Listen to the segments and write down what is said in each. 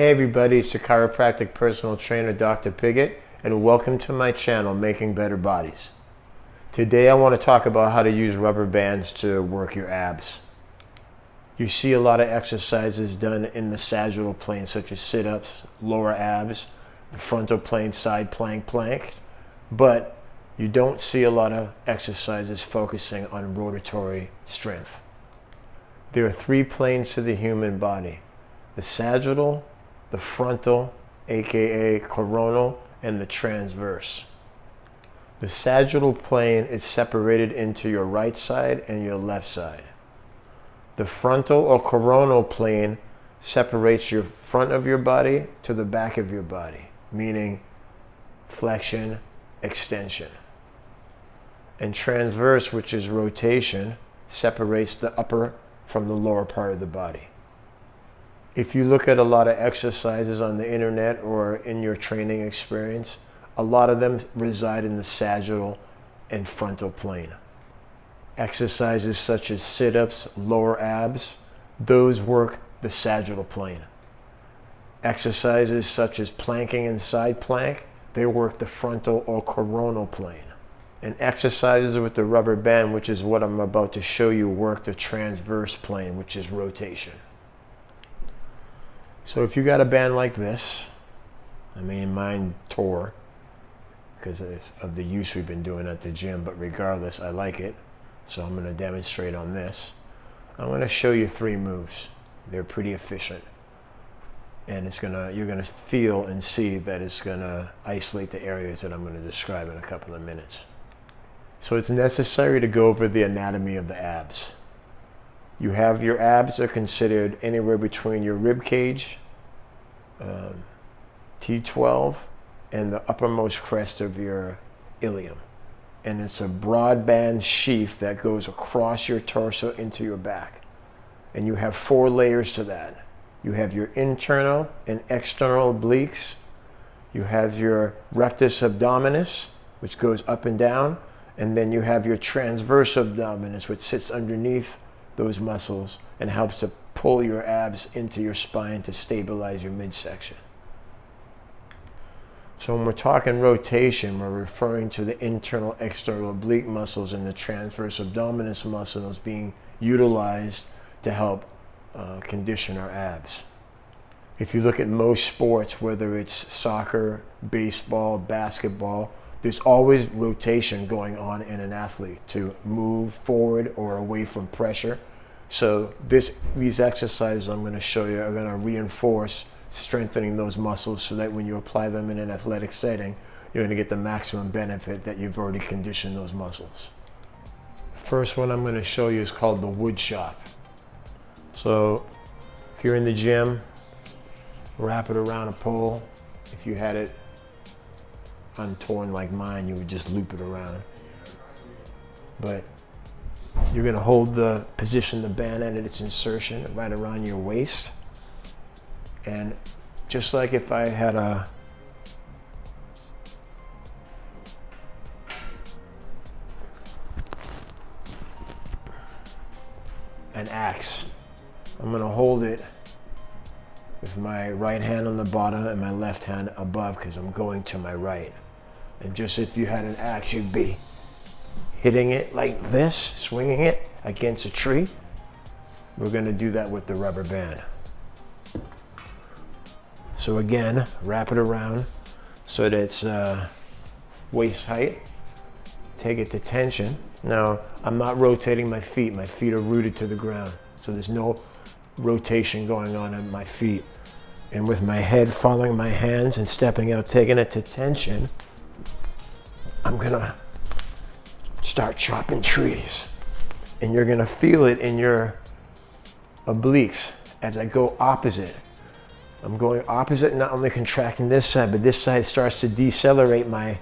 Hey everybody, it's your chiropractic personal trainer Dr. Piggott, and welcome to my channel, Making Better Bodies. Today I want to talk about how to use rubber bands to work your abs. You see a lot of exercises done in the sagittal plane, such as sit-ups, lower abs, the frontal plane, side plank, but you don't see a lot of exercises focusing on rotatory strength. There are three planes to the human body: the sagittal, the frontal, aka coronal, and the transverse. The sagittal plane is separated into your right side and your left side. The frontal or coronal plane separates your front of your body to the back of your body, meaning flexion, extension. And transverse, which is rotation, separates the upper from the lower part of the body. If you look at a lot of exercises on the internet or in your training experience, a lot of them reside in the sagittal and frontal plane. Exercises such as sit-ups, lower abs, those work the sagittal plane. Exercises such as planking and side plank, they work the frontal or coronal plane. And exercises with the rubber band, which is what I'm about to show you, work the transverse plane, which is rotation. So if you got a band like this, mine tore because of the use we've been doing at the gym, but regardless, I like it. So I'm going to demonstrate on this. I'm going to show you three moves. They're pretty efficient. And you're going to feel and see that it's going to isolate the areas that I'm going to describe in a couple of minutes. So it's necessary to go over the anatomy of the abs. You have your abs are considered anywhere between your rib cage, T12, and the uppermost crest of your ilium. And it's a broad band sheath that goes across your torso into your back. And you have four layers to that. You have your internal and external obliques. You have your rectus abdominis, which goes up and down. And then you have your transverse abdominis, which sits underneath those muscles and helps to pull your abs into your spine to stabilize your midsection. So when we're talking rotation, we're referring to the internal external oblique muscles and the transverse abdominis muscles being utilized to help condition our abs. If you look at most sports, whether it's soccer, baseball, basketball, there's always rotation going on in an athlete to move forward or away from pressure. So these exercises I'm going to show you are going to reinforce strengthening those muscles so that when you apply them in an athletic setting, you're going to get the maximum benefit that you've already conditioned those muscles. The first one I'm going to show you is called the wood chop. So if you're in the gym, wrap it around a pole. If you had it untorn like mine, you would just loop it around. But you're going to position the band at its insertion right around your waist. And just like if I had an axe, I'm going to hold it with my right hand on the bottom and my left hand above because I'm going to my right. And just if you had an axe, you'd be hitting it like this, swinging it against a tree. We're going to do that with the rubber band. So again, wrap it around so that it's waist height. Take it to tension. Now, I'm not rotating my feet. My feet are rooted to the ground. So there's no rotation going on in my feet. And with my head following my hands and stepping out, taking it to tension, I'm gonna start chopping trees. And you're gonna feel it in your obliques as I go opposite. I'm going opposite, not only contracting this side, but this side starts to decelerate my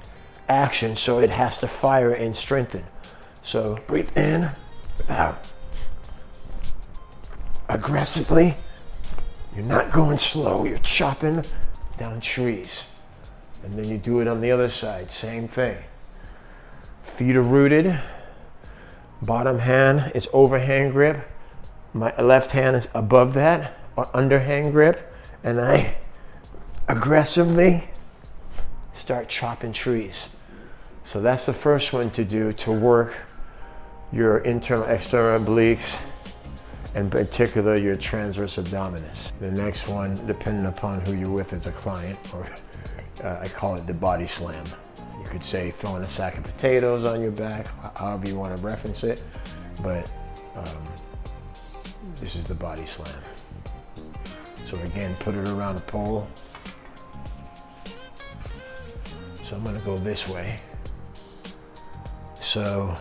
action, so it has to fire and strengthen. So breathe in, out. Aggressively. You're not going slow, you're chopping down trees. And then you do it on the other side, same thing. Feet are rooted. Bottom hand is overhand grip. My left hand is above that, or underhand grip. And I aggressively start chopping trees. So that's the first one to do to work your internal external obliques, in particular your transverse abdominis. The next one, depending upon who you're with as a client, or I call it the body slam. You could say throwing a sack of potatoes on your back, however you want to reference it, but this is the body slam. So again, put it around a pole. So I'm going to go this way. So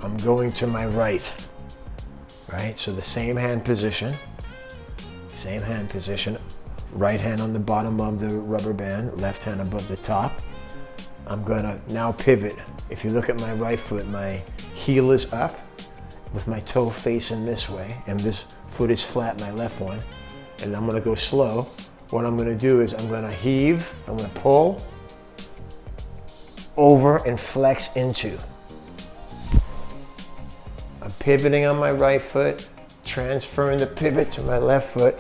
I'm going to my right, so the same hand position, right hand on the bottom of the rubber band, left hand above the top. I'm going to now pivot. If you look at my right foot, my heel is up with my toe facing this way, and this foot is flat, my left one, and I'm going to go slow. What I'm going to do is I'm going to heave, I'm going to pull over and flex into. I'm pivoting on my right foot, transferring the pivot to my left foot,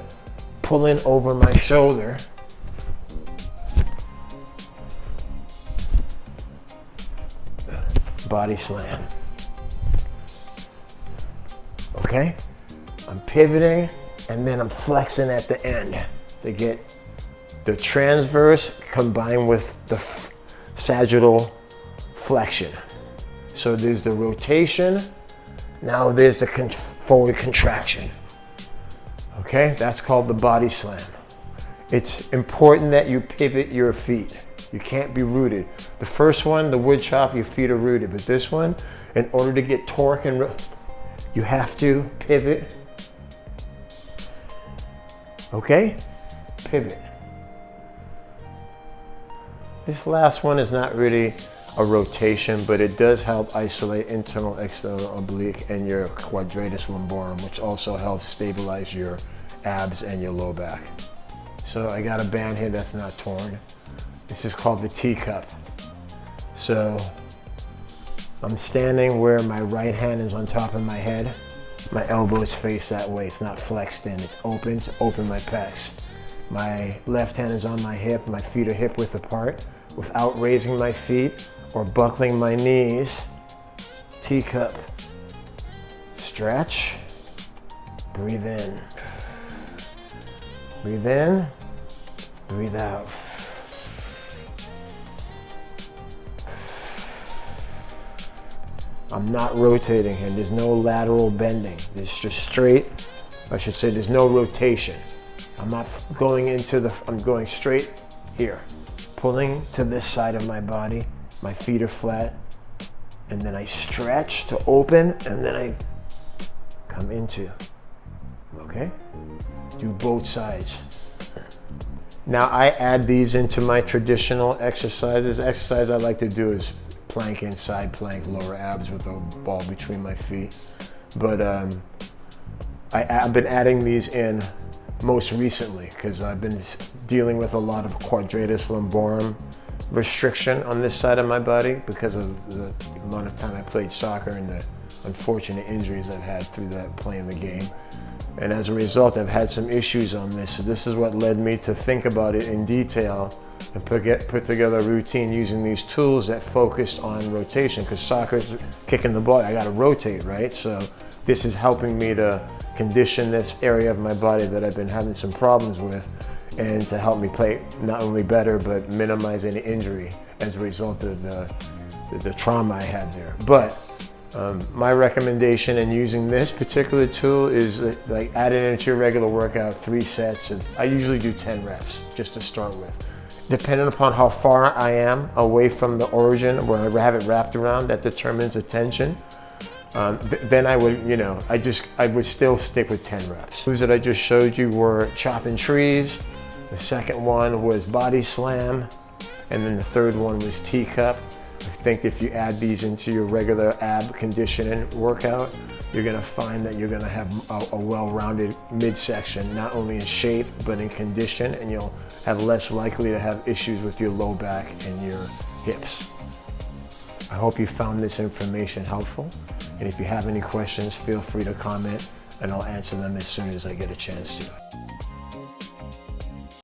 pulling over my shoulder. Body slam. Okay? I'm pivoting and then I'm flexing at the end to get the transverse combined with the sagittal flexion. So there's the rotation, now there's the forward contraction. Okay, that's called the body slam. It's important that you pivot your feet. You can't be rooted. The first one, the wood chop, your feet are rooted, but this one, in order to get torque and you have to pivot. Okay, pivot. This last one is not really a rotation, but it does help isolate internal external oblique and your quadratus lumborum, which also helps stabilize your abs and your low back. So I got a band here that's not torn. This is called the teacup. So I'm standing where my right hand is on top of my head. My elbow is faced that way. It's not flexed in. It's open to open my pecs. My left hand is on my hip. My feet are hip width apart. Without raising my feet or buckling my knees, teacup. Stretch. Breathe in. Breathe in. Breathe out. I'm not rotating here. There's no lateral bending. There's just straight, I should say there's no rotation. I'm not going I'm going straight here. Pulling to this side of my body. My feet are flat. And then I stretch to open and then I come into. Okay? Do both sides. Now I add these into my traditional exercises. Exercise I like to do is plank in, side plank, lower abs with a ball between my feet. But I've been adding these in most recently because I've been dealing with a lot of quadratus lumborum restriction on this side of my body because of the amount of time I played soccer and the unfortunate injuries I've had through that playing the game. And as a result, I've had some issues on this. So this is what led me to think about it in detail and put together a routine using these tools that focused on rotation, because soccer's kicking the ball, I gotta rotate, right? So this is helping me to condition this area of my body that I've been having some problems with, and to help me play not only better, but minimize any injury as a result of the trauma I had there. But my recommendation in using this particular tool is like add it into your regular workout, 3 sets. I usually do 10 reps just to start with. Depending upon how far I am away from the origin where I have it wrapped around, that determines the tension. Then I would, I would still stick with 10 reps. Those that I just showed you were chopping trees. The second one was body slam. And then the third one was teacup. I think if you add these into your regular ab conditioning workout, you're gonna find that you're gonna have a well-rounded midsection, not only in shape, but in condition, and you'll have less likely to have issues with your low back and your hips. I hope you found this information helpful, and if you have any questions, feel free to comment, and I'll answer them as soon as I get a chance to.